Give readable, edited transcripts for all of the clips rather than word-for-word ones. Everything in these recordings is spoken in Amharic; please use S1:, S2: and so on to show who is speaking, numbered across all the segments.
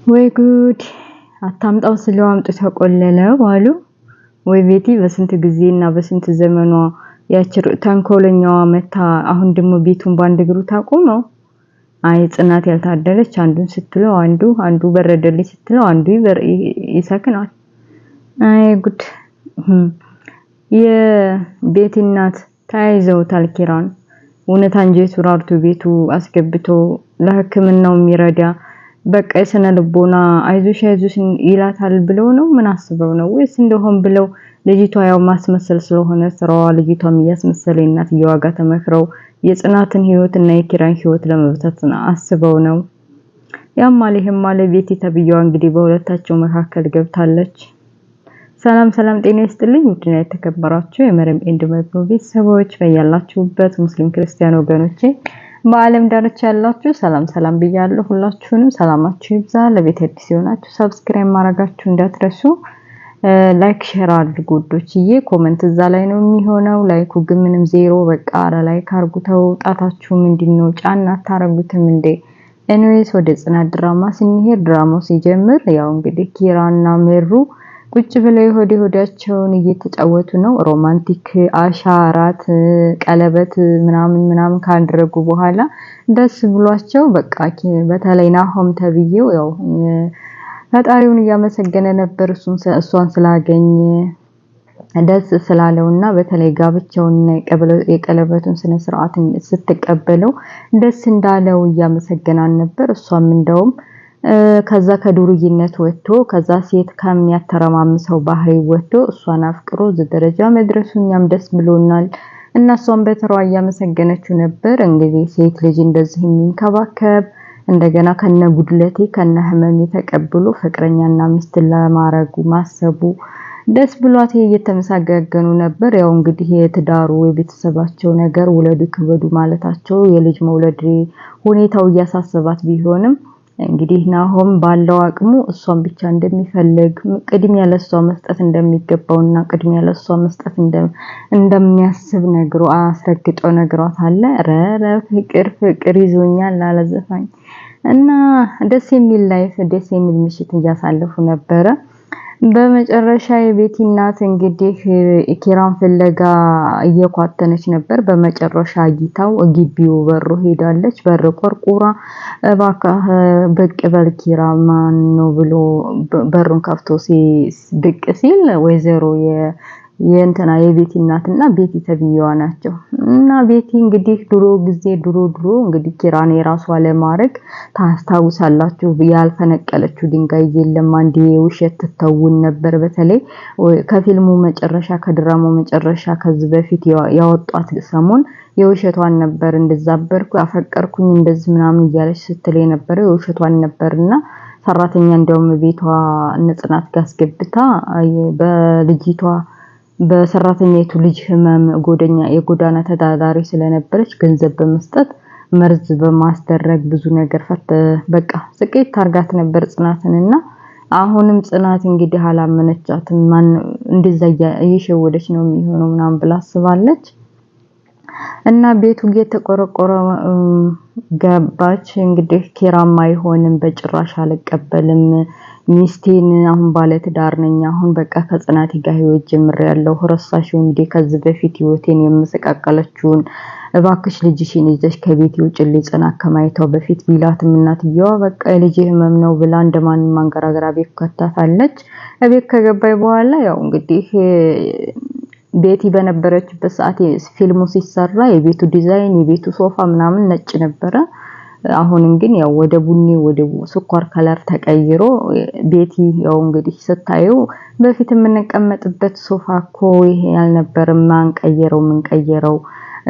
S1: ወይ ጉድ! አታምጣው ስለው አምጥቶ ቆለለው አሉ። ወይ ቤቲ በስንት ጊዜና በስንት ዘመኗ ያችር ተንኮለኛዋ መታ አሁን ደግሞ ቤቱን ባንድ እግሩ ታቆመው። አይ ጽናት ያልታደለች አንዱን ስትለው አንዱ በረደልኝ ስትለው አንዱ ይሰክናል። አይ ጉድ! የቤቲ እናት ተያይዘውታል ኪራን። እውነት አንጀቱ ራርቶ ቤቱ አስገብቶ ለሕክምናው የሚረዳ በቃ የስነ ልቦና አይዞሽ ይላታል ብለው ነው ምን አስበው ነው ወይስ እንደሆን ብለው ልጅቷ ያው ማስመሰል ስለሆነ ስራዋ ልጅቷም እያስመሰለኝ እናትየዋ ጋር ተመክረው የጽናትን ህይወት እና የኪራን ህይወት ለመብታት አስበው ነው። ያም ማለት ቤቲ ተብየዋ እንግዲህ በሁለታቸው መካከል ገብታለች። ሰላም ጤና ይስጥልኝ ውድና የተከበራችሁ የመረም ኤንድ ማይክሮ ቤተሰቦች በያላችሁበት ሙስሊም ክርስቲያን ወገኖቼ በአለም ዳርቻ ያላችሁ ሰላም ብያለሁ። ሁላችሁንም ሰላማችሁ ይብዛ። ለቤት አዲስ የሆናችሁ ሰብስክራይብ ማድረጋችሁ እንዳትረሱ። ላይክ ሼር አድርጉ ውዶችዬ። ኮሜንት እዛ ላይ ነው የሚሆነው። ላይኩ ግን ምንም ዜሮ በቃ አረ ላይክ አድርጉተው ጣታችሁ ምንድነው ጫና አታረጉትም እንዴ? ኤኒዌይስ ወደ ጽናት ድራማ ስንሄድ ድራማው ሲጀምር ያው እንግዲህ ኪራና ምሩ ቁጭ ብለው ሆዳቸውን እየተጫወቱ ነው። ሮማንቲክ አሻራት ቀለበት ምናምን ካደረጉ በኋላ ደስ ብሏቸው በቃ በተለይ ናሆም ተብዬው ያው ፈጣሪውን እያመሰገነ ነበር እሷን ስላገኘ ደስ ስላለውና በተለይ ጋብቻውንና የቀለበቱን ስነ ስርዓት ስትቀበለው ደስ እንዳለው እያመሰገናን ነበር። እሷም እንደውም ከዛ ከዱርይነት ወጥቶ ከዛ ሴት ከሚያተረማምሰው ባህሪ ወጥቶ እሷን አፍቅሮ ደረጃ መድረሱኛም ደስ ብሎናል። እና እሷም በተሯ እያመሰገነችው ነበር። እንግዲህ ሴት ልጅ እንደዚህ የሚንከባከብ እንደገና ከነጉድለቴ ከነህመሜ ተቀብሎ ፍቅረኛና ሚስት ለማረጉ ማሰቡ ደስ ብሏት እየተመሰጋገኑ ነበር። ያው እንግዲህ የትዳሩ የቤተሰባቸው ነገር ውለዱ ክበዱ ማለታቸው የልጅ መውለድ ሁኔታው እያሳሰባት ቢሆንም እንግዲህ ናሆም ባለው አቅሙ እሷን ብቻ እንደሚፈልግ ቅድሚያ ለሷ መስጠት እንደሚገባውና ቅድሚያ ለሷ መስጠት እንደሚያስብ ነግሮ አስረግጦ ነግሯታል። ረረ ፍቅር ይዞኛል ላለዘፋኝ እና ደስ የሚል ላይፍ ደስ የሚል ምሽት እያሳለፉ ነበረ። በመጨረሻ የቤቲ እናት እንግዲህ ኪራን ፍለጋ እየኳተነች ነበር። በመጨረሻ አግኝታው ግቢው በሩ ሄዳለች። በር ቆርቁራ እባክህ ብቅ በል ኪራ ማን ነው ብሎ በሩን ከፍቶ ብቅ ሲል ወይዘሮ የእንትና የቤቲ እናትና ቤቲ ተብየዋ ናቸው። እና ቤቲ እንግዲህ ድሮ እንግዲህ ኪራን የራሷ ለማድረግ ታስታውሳላችሁ ያልፈነቀለችው ድንጋይ የለም። አንዴ ውሸት ትተውን ነበር። በተለይ ከፊልሙ መጨረሻ ከድራማው መጨረሻ ከዚህ በፊት ያወጧት ሰሞን የውሸቷን ነበር። እንደዛበርኩ አፈቀርኩኝ እንደዚህ ምናምን እያለች ስትል የነበረው የውሸቷን ነበርና ሰራተኛ እንደውም ቤቷ ጽናት ጋር አስገብታ በልጅቷ በሰራተኛይቱ ልጅ ህመም የጎዳና ተዳዳሪ ስለነበረች ገንዘብ በመስጠት መርዝ በማስደረግ ብዙ ነገር በቃ ስቄት ታርጋት ነበር ጽናትንና አሁንም ጽናት እንግዲህ አላመነቻትም። ማን እንደዛ እየሸወደች ነው የሚሆነው ምናምን ብላ አስባለች። እና ቤቱ እየተቆረቆረ ገባች። እንግዲህ ኪራም አይሆንም በጭራሽ አልቀበልም ሚስቴን አሁን ባለ ትዳር ነኝ አሁን በቃ ከጽናት ጋር ህይወት ጀምሬያለሁ ረሳሽው እንዴ ከዚህ በፊት ህይወቴን የምሰቃቀለችውን እባክሽ ልጅሽን ይዘሽ ከቤት ውጭልኝ ጽናት ከማይተው በፊት ቢላትም እናትየዋ በቃ የልጅ ህመም ነው ብላ እንደማንም አንገራገራ ቤት ከተታለች። ቤት ከገባይ በኋላ ያው እንግዲህ ቤቲ በነበረችበት ሰዓት ፊልሙ ሲሰራ የቤቱ ዲዛይን የቤቱ ሶፋ ምናምን ነጭ ነበረ። አሁን ግን ያው ወደ ቡኒ ወደ ስኳር ከለር ተቀይሮ ቤቲ ያው እንግዲህ ስታዩ በፊት የምንቀመጥበት ሶፋ እኮ ይሄ ያልነበረም ምን ቀየረው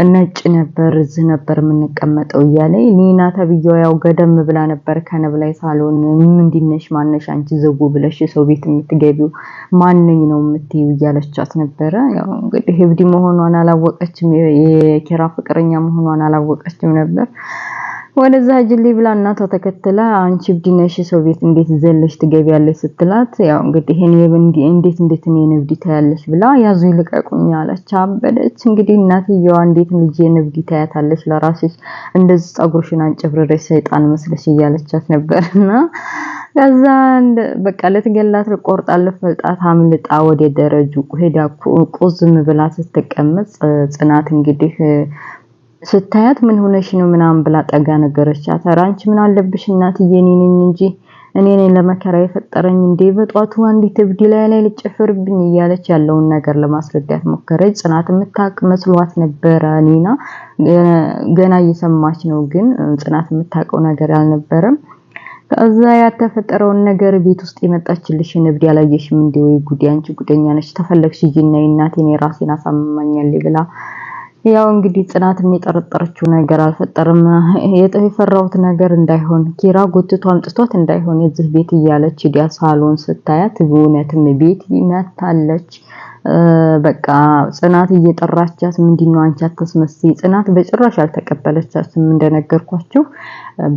S1: ነጭ ነበር እዚህ ነበር የምንቀመጠው እያለ ኒና ተብየው ያው ገደም ብላ ነበር ከነብ ላይ ሳሎን ምንድነሽ ማነሽ አንቺ ዘጉ ብለሽ ሰው ቤት የምትገቢው ማንነኝ ነው የምትዩ እያለቻት ነበር። ያው እንግዲህ ህብዲ መሆኗን አላወቀችም የኪራ ፍቅረኛ መሆኗን አላወቀችም ነበር። ወደዛ ጅሊ ብላ እናቷ ተከትላ አንቺ ብድነሽ ሰው ቤት እንዴት ዘለሽ ትገቢያለሽ ስትላት ያው እንግዲህ እንዴት እኔ ንብዲ ታያለሽ ብላ ያዙ ይልቀቁኝ አለች። አበደች እንግዲህ እናትየዋ እንዴት ልጅ ንብዲ ታያታለሽ ለራስሽ እንደዚህ ጸጉርሽን አንጨብረረሽ ሰይጣን መስለሽ እያለቻት ነበርና ከዛ በቃ ልትገላት ቆርጣ ልፈልጣት አምልጣ ወደ ደረጁ ሄዳ ቁዝም ብላ ስትቀመጥ ጽናት እንግዲህ ስታያት ምን ሆነሽ ነው ምናምን ብላ ጠጋ ነገረቻት። ኧረ አንቺ ምን አለብሽ እናትዬ እኔ ነኝ እንጂ እኔ ነኝ ለመከራ የፈጠረኝ እንዴ በጧቱ አንዲት እብድ ላይ ልጨፍርብኝ እያለች ያለውን ነገር ለማስረዳት ሞከረች። ጽናት የምታውቅ መስሏት ነበረ ኒና ገና እየሰማች ነው፣ ግን ጽናት የምታውቀው ነገር አልነበረም። ከዛ ያተፈጠረውን ነገር ቤት ውስጥ የመጣችልሽን እብድ ያላየሽም እንዴ ወይ ጉዲ አንቺ ጉደኛ ነሽ ተፈለግሽ ሂጂና እናቴን ራሴን አሳምማኛል ብላ ያው እንግዲህ ጽናትም የጠረጠረችው ነገር አልፈጠረም። የፈራሁት ነገር እንዳይሆን ኪራ ጎትቶ አምጥቷት እንዳይሆን የዚህ ቤት እያለች ዲያ ሳሎን ስታያት እውነትም ቤት ይመታለች። በቃ ጽናት እየጠራቻት ምንድነው አንቺ አትመስይ። ጽናት በጭራሽ አልተቀበለቻትም እንደነገርኳችሁ።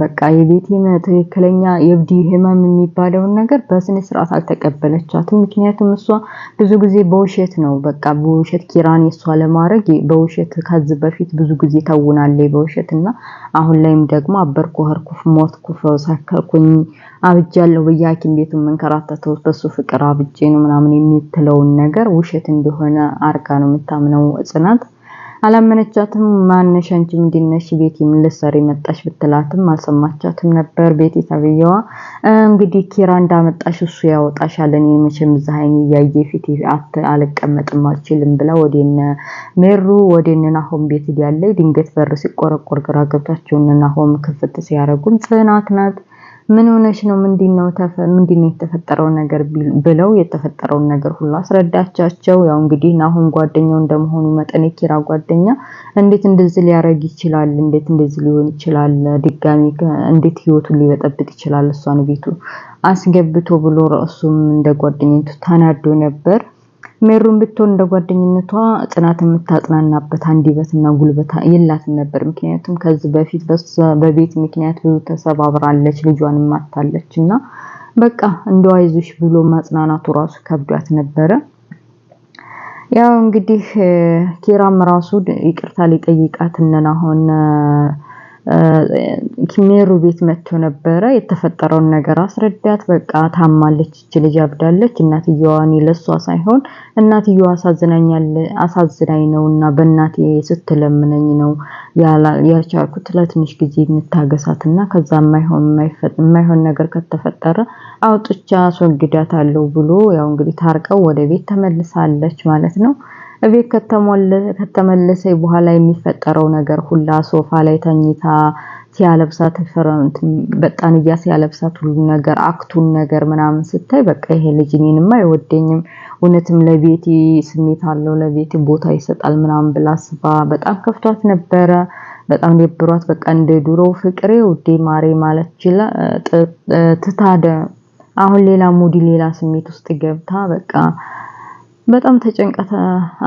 S1: በቃ የቤቴን ትክክለኛ የብዲ ህመም የሚባለውን ነገር በስነ ስርዓት አልተቀበለቻትም። ምክንያቱም እሷ ብዙ ጊዜ በውሸት ነው በቃ በውሸት ኪራን እሷ ለማድረግ በውሸት ከዚህ በፊት ብዙ ጊዜ ታውናለች በውሸትና አሁን ላይም ደግሞ አበርኩ ህርኩፍ ሞትኩ ሰከርኩኝ አብጃለሁ በያኪም ቤቱን መንከራተተው በሱ ፍቅር አብጄ ነው ምናምን የምትለውን ነገር ውሸት እንደሆነ አርጋ ነው የምታምነው ጽናት። አላመነቻትም። ማነሽ አንቺ ምንድነሽ ቤት ምን ልትሰሪ መጣሽ ብትላትም አልሰማቻትም ነበር። ቤት ተብየዋ እንግዲህ ኪራ እንዳመጣሽ እሱ ያወጣሻል እኔ መቼም ዘሃይን ያየ ፊት አልቀመጥም አልችልም ብላ ወደነ ሜሩ ወደነ ናሆም ቤት ያለ ድንገት በር ሲቆረቆር ግራ ገብታቸው ናሆም ክፍት ሲያረጉም ጽናት ናት። ምን ሆነሽ ነው ምንድነው የተፈጠረው ነገር ብለው የተፈጠረውን ነገር ሁሉ አስረዳቻቸው። ያው እንግዲህ ናሆም ጓደኛው እንደመሆኑ መጠን ኪራ ጓደኛ እንዴት እንደዚህ ሊያረግ ይችላል? እንዴት እንደዚህ ሊሆን ይችላል? ድጋሚ እንዴት ህይወቱን ሊበጠብጥ ይችላል? እሷን ቤቱ አስገብቶ ብሎ ራሱም እንደ ጓደኛቱ ተናዶ ነበር። ሜሩን ብትሆን እንደ ጓደኝነቷ ጽናት የምታጽናናበት አንዲበትና ጉልበታ የላትም ነበር። ምክንያቱም ከዚህ በፊት በቤት ምክንያት ብዙ ተሰባብራለች፣ ልጇንም ማታለችና በቃ እንደው አይዞሽ ብሎ ማጽናናቱ ራሱ ከብዷት ነበረ። ያው እንግዲህ ኪራም ራሱ ይቅርታ ሊጠይቃት እናሆን ኪሜሩ ቤት መጥቶ ነበረ። የተፈጠረውን ነገር አስረዳት። በቃ ታማለች እቺ ልጅ አብዳለች፣ እናትየዋን ለሷ ሳይሆን እናትየዋ አሳዝናኝ ነውና በእናቴ ስትለምነኝ ነው ያልቻልኩት ለትንሽ ጊዜ እንታገሳትና ከዛ የማይሆን ነገር ከተፈጠረ አውጥቻ አስወግዳታለሁ ብሎ ያው እንግዲህ ታርቀው ወደ ቤት ተመልሳለች ማለት ነው። እቤት ከተመለሰ በኋላ የሚፈጠረው ነገር ሁላ ሶፋ ላይ ተኝታ ሲያለብሳት ፈረንት በጣም ሲያለብሳት ሁሉ ነገር አክቱን ነገር ምናምን ስታይ በቃ ይሄ ልጅ እኔንማ አይወደኝም እውነትም ለቤቴ ስሜት አለው ለቤቴ ቦታ ይሰጣል ምናምን ብላ አስባ በጣም ከፍቷት ነበረ። በጣም ደብሯት በቃ እንደ ድሮ ፍቅሬ ውዴ ማሬ ማለት ይችላል ትታደ አሁን ሌላ ሙዲ ሌላ ስሜት ውስጥ ገብታ በቃ በጣም ተጨንቀታ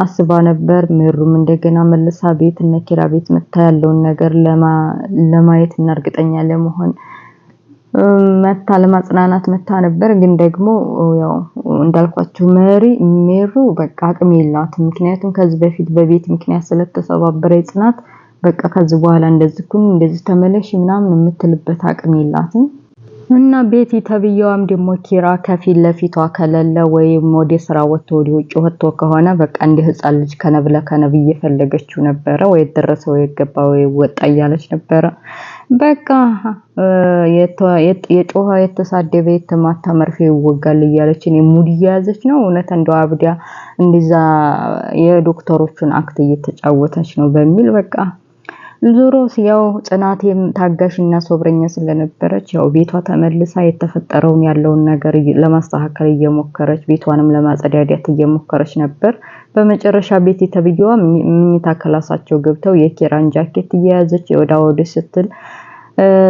S1: አስባ ነበር። ምሩም እንደገና መልሳ ቤት እነ ኪራ ቤት መታ ያለውን ነገር ለማየት እና እርግጠኛ ለመሆን መታ ለማጽናናት መታ ነበር። ግን ደግሞ ያው እንዳልኳችሁ ሜሩ በቃ አቅም የላትም። ምክንያቱም ከዚህ በፊት በቤት ምክንያት ስለተሰባበረ ጽናት በቃ ከዚህ በኋላ እንደዚህ ተመለሽ ምናምን የምትልበት አቅም የላትም። እና ቤቲ ተብየዋም ደግሞ ኪራ ከፊት ለፊቷ ከለለ ወይም ወደ ስራ ወጥቶ ወደ ውጭ ወጥቶ ከሆነ በቃ እንደ ህፃን ልጅ ከነብ እየፈለገችው ነበረ። ወይ ደረሰ ወይ ገባ ወይ ወጣ እያለች ነበረ። በቃ የጮኸ የተሳደበ የተማታ መርፌ ይወጋል እያለች እኔ ሙድ እየያዘች ነው። እውነት እንደው አብዳ እንደዛ የዶክተሮቹን አክት እየተጫወተች ነው በሚል በቃ ዞሮ ያው ጽናቴም ታጋሽና ሶብረኛ ስለነበረች ያው ቤቷ ተመልሳ የተፈጠረውን ያለውን ነገር ለማስተካከል እየሞከረች ቤቷንም ለማጸዳዳት እየሞከረች ነበር። በመጨረሻ ቤት ተብየዋ ምኝታ ክላሳቸው ገብተው የኪራን ጃኬት እየያዘች ወደ ስትል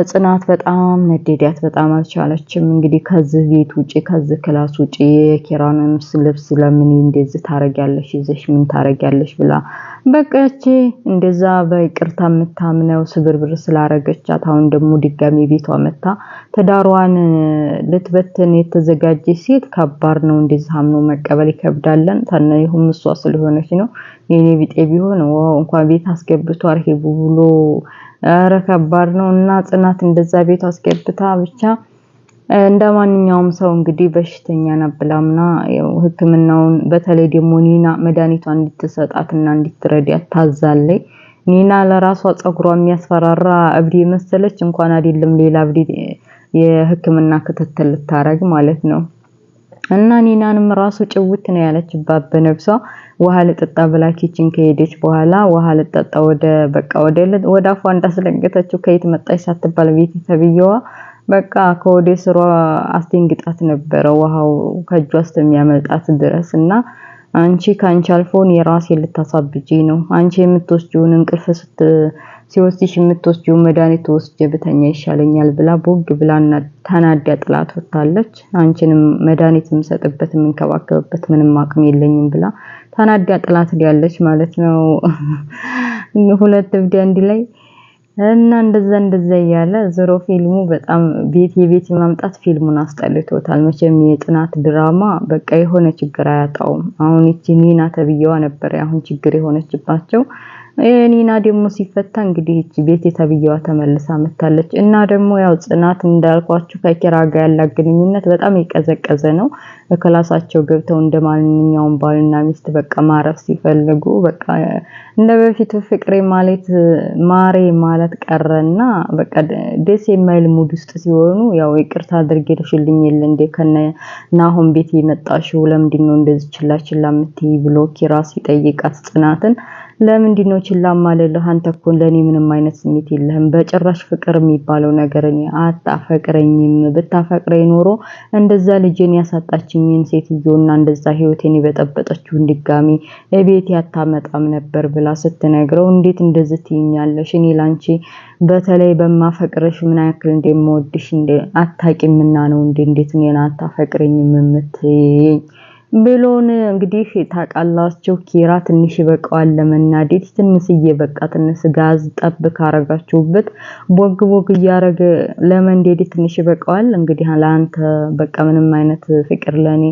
S1: ጽናት በጣም ነደዳት፣ በጣም አልቻለችም። እንግዲህ ከዚህ ቤት ውጪ ከዚህ ክላስ ውጪ የኪራንን ልብስ ለምን እንደዚህ ታረጋለሽ ይዘሽ ምን ታረጋለሽ ብላ በቃች። እንደዛ በይቅርታ የምታምነው ስብርብር ስላረገቻት አሁን ደግሞ ድጋሚ ቤቷ መታ ተዳሯን ልትበትን የተዘጋጀች ሴት ከባድ ነው። እንደዛ አምኖ መቀበል ይከብዳለን። ታነይሁም እሷ ስለሆነች ነው። የኔ ቢጤ ቢሆን እንኳን ቤት አስገብቶ አርሂቡ ብሎ ኧረ ከባድ ነው። እና ጽናት እንደዛ ቤት አስገብታ ብቻ እንደማንኛውም ሰው እንግዲህ በሽተኛ ነብላምና ያው ህክምናውን በተለይ ደግሞ ኒና መድኃኒቷን እንድትሰጣትና እንድትረዳት ታዛለች። ኒና ለራሷ ጸጉሯ የሚያስፈራራ እብድ መሰለች እንኳን አይደለም ሌላ እብድ የህክምና ክትትል ልታረግ ማለት ነው። እና ኒናንም ራሱ ጭውት ነው ያለችባት በነብሷ ውሃ ልጠጣ ብላ ኪችን ከሄደች በኋላ ውሃ ልጠጣ ወደ አፏ እንዳስለገተችው ከየት መጣች ሳትባል ቤት ተብየዋ በቃ ከወደ ስሯ አስደንግጣት ነበር ውሃው ከእጇ እስከሚያመልጣት ድረስና አንቺ ካንቺ አልፎን የራሴ ልታሳብጂ ነው አንቺ የምትወስጂውን እንቅልፍ ሲወስድሽ የምትወስጂው መድኃኒት ወስጄ ብተኛ ይሻለኛል ብላ ቦግ ብላና ተናዳ ጥላት ወጣለች። አንቺንም መድኃኒት የምሰጥበት የምንከባከብበት ምንም አቅም የለኝም ብላ ተናዳ ጥላት ያለች ማለት ነው። ሁለት እብድ አንድ ላይ እና እንደዛ እያለ ዞሮ ፊልሙ በጣም የቤት ማምጣት ፊልሙን አስጠልቶታል። መቼም የጽናት ድራማ በቃ የሆነ ችግር አያጣውም። አሁን እቺ ኒና ተብየዋ ነበር አሁን ችግር የሆነችባቸው። ኒና ደግሞ ሲፈታ እንግዲህ እቺ ቤት ተብየዋ ተመልሳ መጣለች እና ደግሞ ያው ጽናት እንዳልኳችሁ ከኪራ ጋር ያላት ግንኙነት በጣም የቀዘቀዘ ነው። በክላሳቸው ገብተው እንደማንኛውም ባልና ሚስት በቃ ማረፍ ሲፈልጉ በቃ እንደበፊቱ ፍቅሬ ማሬ ማለት ቀረና በቃ ደስ የማይል ሙድ ውስጥ ሲሆኑ ያው ይቅርታ አድርጌልሽልኝ የለ እንዴ ናሆም ቤት የመጣሽው ለምንድነው እንደዚህ ችላ የምትይ ብሎ ኪራ ሲጠይቃት ጽናትን ለምንድነው ችላ ማለልህ አንተ እኮ ለኔ ምንም አይነት ስሜት የለህም በጭራሽ ፍቅር የሚባለው ነገር እኔ አታፈቅረኝም ብታፈቅረኝ ኖሮ እንደዛ ልጄን ያሳጣችኝን ሴትዮና እንደዛ ህይወቴን የበጠበጠችውን ድጋሚ እቤት ያታመጣም ነበር ብላ ስትነግረው እንዴት እንደዚህ ትይኛለሽ እኔ ላንቺ በተለይ በማፈቅረሽ ምን ያክል እንደምወድሽ አታቂምና ነው እንዴት እኔን አታፈቅረኝም የምትይኝ ብሎን እንግዲህ ታቃላችሁ ኪራ ትንሽ ይበቃዋል ለመናደድ ትንሽዬ በቃ ትንሽ ጋዝ ጠብ ካረጋችሁበት ቦግ እያረገ ለመንደድ ትንሽ ይበቃዋል እንግዲህ ለአንተ በቃ ምንም አይነት ፍቅር ለኔ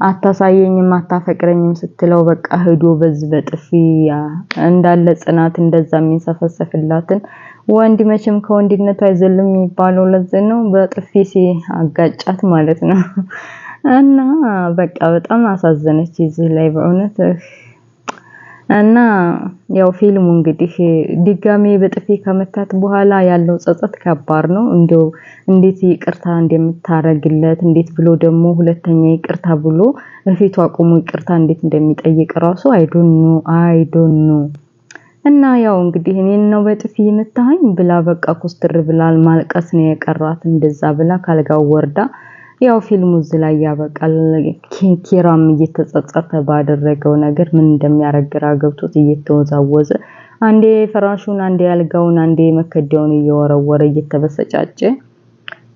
S1: አታሳየኝም አታፈቅረኝም ስትለው በቃ ሄዶ በጥፊ እንዳለ ጽናት እንደዛ የሚንሰፈሰፍላትን ወንድ መቼም ከወንድነቱ አይዘልም የሚባለው ለዚህ ነው በጥፊ ሲያጋጫት ማለት ነው። እና በቃ በጣም አሳዘነች እዚህ ላይ በእውነት እና ያው ፊልሙ እንግዲህ ድጋሜ በጥፊ ከመታት በኋላ ያለው ጸጸት ከባድ ነው። እንዴት ይቅርታ እንደምታረግለት እንዴት ብሎ ደግሞ ሁለተኛ ይቅርታ ብሎ በፊቱ አቁሞ ይቅርታ እንዴት እንደሚጠይቅ ራሱ አይ ዶንት ኖ እና ያው እንግዲህ እኔን ነው በጥፊ የመታኝ ብላ በቃ ኮስተር ብላል ማልቀስ ነው የቀራት እንደዛ ብላ ካልጋው ወርዳ ያው ፊልሙ እዚህ ላይ ያበቃል። ኪራም እየተጸጸተ ባደረገው ነገር ምን እንደሚያረግራ ገብቶት እየተወዛወዘ አንዴ ፍራሹን አንዴ ያልጋውን አንዴ መከዳውን እየወረወረ እየተበሰጫጨ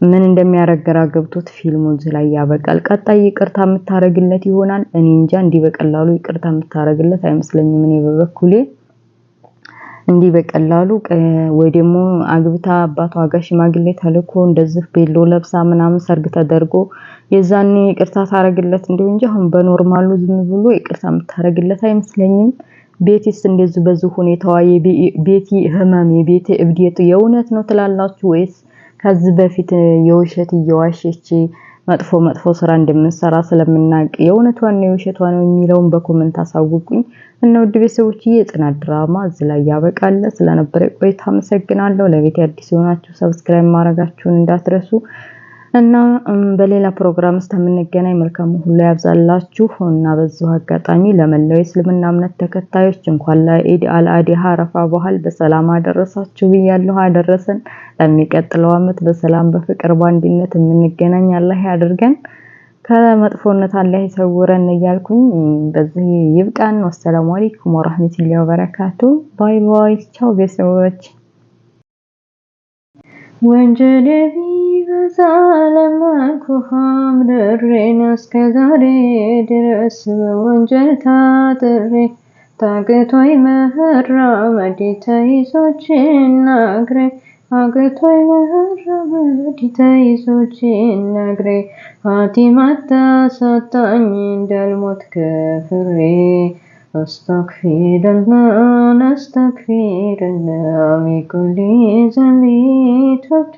S1: ምን እንደሚያረግራ ገብቶት ፊልሙ እዚህ ላይ ያበቃል። ቀጣይ ይቅርታ የምታረግለት ይሆናል እኔ እንጃ እንዲህ በቀላሉ ይቅርታ የምታረግለት አይመስለኝም እኔ በበኩሌ እንዲህ በቀላሉ ወይ ደግሞ አግብታ አባቷ ጋር ሽማግሌ ተልኮ እንደዚህ ቤሎ ለብሳ ምናምን ሰርግ ተደርጎ የዛኔ ይቅርታ ታረግለት እንደው እንጂ አሁን በኖርማሉ ዝም ብሎ ይቅርታ የምታረግለት አይመስለኝም። ቤቲስ እንደዚህ በዚህ ሁኔታዋ ቤቲ ህመም የቤቲ እብዴት የእውነት ነው ትላላችሁ ወይስ ከዚህ በፊት የውሸት እየዋሸች መጥፎ ስራ እንደምንሰራ ስለምናውቅ የእውነቷን ነው የውሸቷን ነው የሚለውን በኮሜንት አሳውቁኝ። እና ውድ ቤተሰቦችዬ የጽናት ድራማ እዚህ ላይ ያበቃል። ስለነበረ ቆይታ አመሰግናለሁ። ለቤት አዲስ ሆናችሁ ሰብስክራይብ ማድረጋችሁን እንዳትረሱ እና በሌላ ፕሮግራም እስከምንገናኝ መልካም ሁሉ ያብዛላችሁ እና በዚሁ አጋጣሚ ለመላው እስልምና እምነት ተከታዮች እንኳን ለኢድ አልአድሃ አረፋ በዓል በሰላም አደረሳችሁ ብያለሁ። አደረሰን። ለሚቀጥለው አመት በሰላም በፍቅር በአንድነት የምንገናኝ አላህ ያድርገን። ከመጥፎነት አላህ ይሰውረን እያልኩኝ በዚህ ይብቃን። ወሰላሙ አለይኩም ወራህመቱላሂ ወበረካቱ። ባይ ባይ። ቻው ቤተሰቦች። ወንጀሌ ቢበዛ ለመንኩሃም ድሬን እስከዛሬ ድረስ በወንጀል ታጥሬ ታግቶኝ መራመድ ተይዞችና እግሬ አግቶኝ መራመድ ተይዞችና እግሬ ፋቲማታ ሳታኝ እንዳልሞት ከፍሬ አስተግፊሩላህ ሚን ኩሊ ዘንቢ ተውበቱ